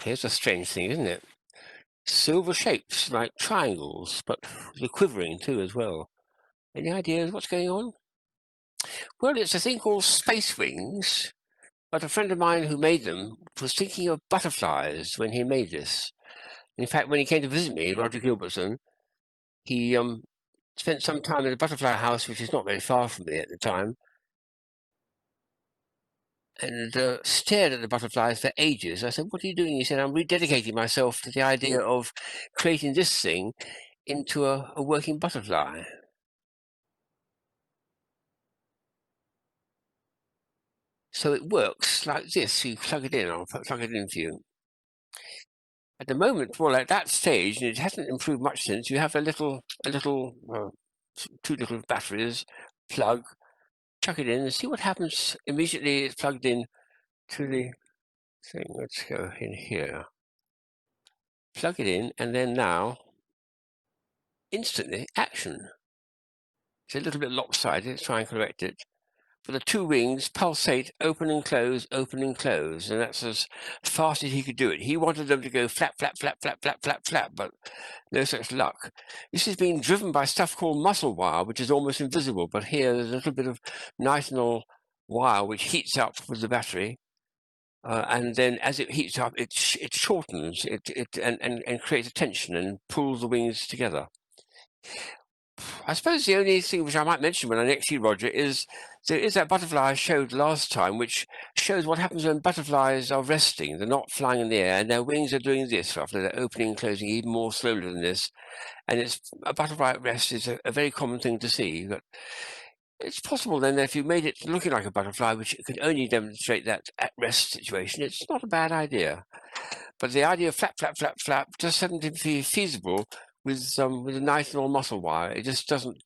Here's a strange thing, isn't it? Silver shapes like triangles, but the quivering too as well. Any ideas what's going on? Well, it's a thing called space wings, but a friend of mine who made them was thinking of butterflies when he made this. In fact, when he came to visit me, Roger Gilbertson, he spent some time in a butterfly house, which is not very far from me at the time, and stared at the butterflies for ages. I said, "What are you doing?" He said, "I'm rededicating myself to the idea of creating this thing into a working butterfly." So it works like this. You plug it in. I'll plug it in for you. At the moment, well, at that stage, and it hasn't improved much since, you have a little, two little batteries, plug, chuck it in, and see what happens immediately. It's plugged in to the thing. Let's go in here. Plug it in, and then now, instantly, action. It's a little bit lopsided. Let's try and correct it. But the two wings pulsate, open and close, and that's as fast as he could do it. He wanted them to go flap, flap, flap, flap, flap, flap, flap, but no such luck. This is being driven by stuff called muscle wire, which is almost invisible, but here there's a little bit of nitinol wire which heats up with the battery, and then as it heats up, it shortens and creates a tension and pulls the wings together. I suppose the only thing which I might mention when I next see Roger is there is that butterfly I showed last time, which shows what happens when butterflies are resting. They're not flying in the air, and their wings are doing this roughly. They're opening and closing even more slowly than this. And it's a butterfly at rest is a very common thing to see. But it's possible then that if you made it looking like a butterfly, which could only demonstrate that at rest situation, it's not a bad idea. But the idea of flap, flap, flap, flap just doesn't be feasible with a nice little muscle wire. It just doesn't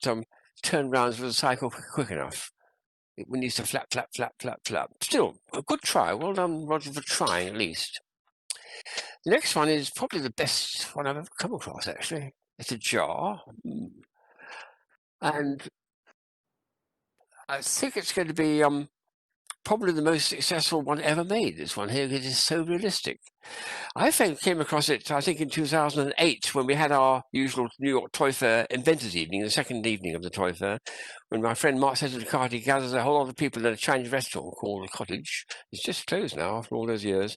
turn rounds with a cycle quick enough. It needs to flap, flap, flap, flap, flap. Still, a good try. Well done, Roger, for trying at least. The next one is probably the best one I've ever come across, actually. It's a jar. And I think it's going to be probably the most successful one ever made, this one here, because it's so realistic. I came across it, I think, in 2008 when we had our usual New York Toy Fair Inventors Evening, the second evening of the Toy Fair, when my friend Mark Cecil gathers a whole lot of people at a Chinese restaurant called The Cottage. It's just closed now after all those years.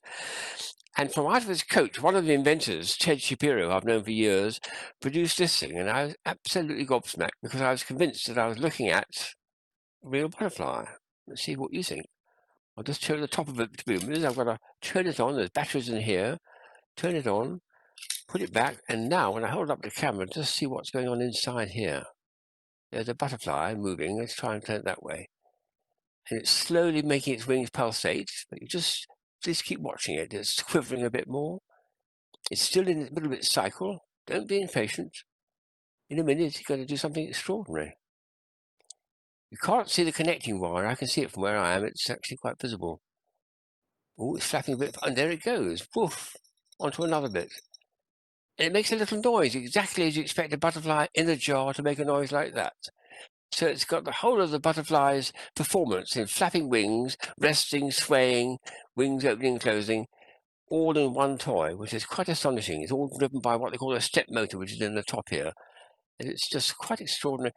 And from out of his coat, one of the inventors, Ted Shapiro, I've known for years, produced this thing, and I was absolutely gobsmacked because I was convinced that I was looking at a real butterfly. Let's see what you think. I'll just turn the top of it to boom. I've got to turn it on. There's batteries in here. Turn it on, put it back, and now when I hold up the camera, just see what's going on inside here. There's a butterfly moving. Let's try and turn it that way. And it's slowly making its wings pulsate, but you just keep watching it. It's quivering a bit more. It's still in the middle of its cycle. Don't be impatient. In a minute, it's going to do something extraordinary. You can't see the connecting wire. I can see it from where I am. It's actually quite visible. Oh, it's flapping a bit, and there it goes. Woof, onto another bit. And it makes a little noise, exactly as you expect a butterfly in a jar to make a noise like that. So it's got the whole of the butterfly's performance in flapping wings, resting, swaying, wings opening and closing, all in one toy, which is quite astonishing. It's all driven by what they call a step motor, which is in the top here. And it's just quite extraordinary.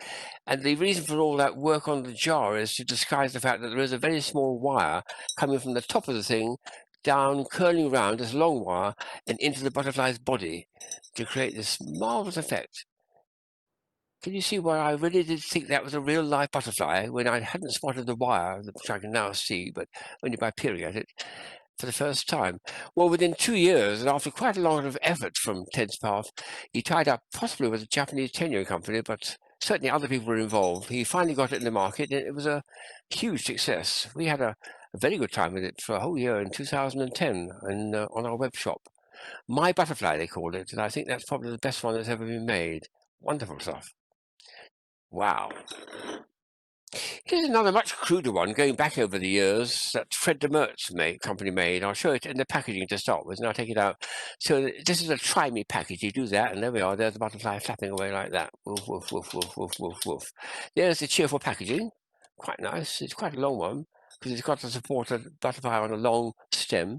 And the reason for all that work on the jar is to disguise the fact that there is a very small wire coming from the top of the thing down, curling around this long wire and into the butterfly's body to create this marvelous effect. Can you see why I really did think that was a real live butterfly when I hadn't spotted the wire, which I can now see, but only by peering at it for the first time? Well, within 2 years, and after quite a lot of effort from Ted's part, he tied up possibly with a Japanese tenure company, but certainly other people were involved. He finally got it in the market, and it was a huge success. We had a very good time with it for a whole year in 2010 and, on our web shop. My Butterfly, they called it, and I think that's probably the best one that's ever been made. Wonderful stuff. Wow. Here's another much cruder one going back over the years that Fred de Mertz company made. I'll show it in the packaging to start with, and I'll take it out. So this is a try me package. You do that, and there we are. There's the butterfly flapping away like that. Woof, woof, woof, woof, woof, woof, woof. There's the cheerful packaging. Quite nice. It's quite a long one because it's got to support a butterfly on a long stem.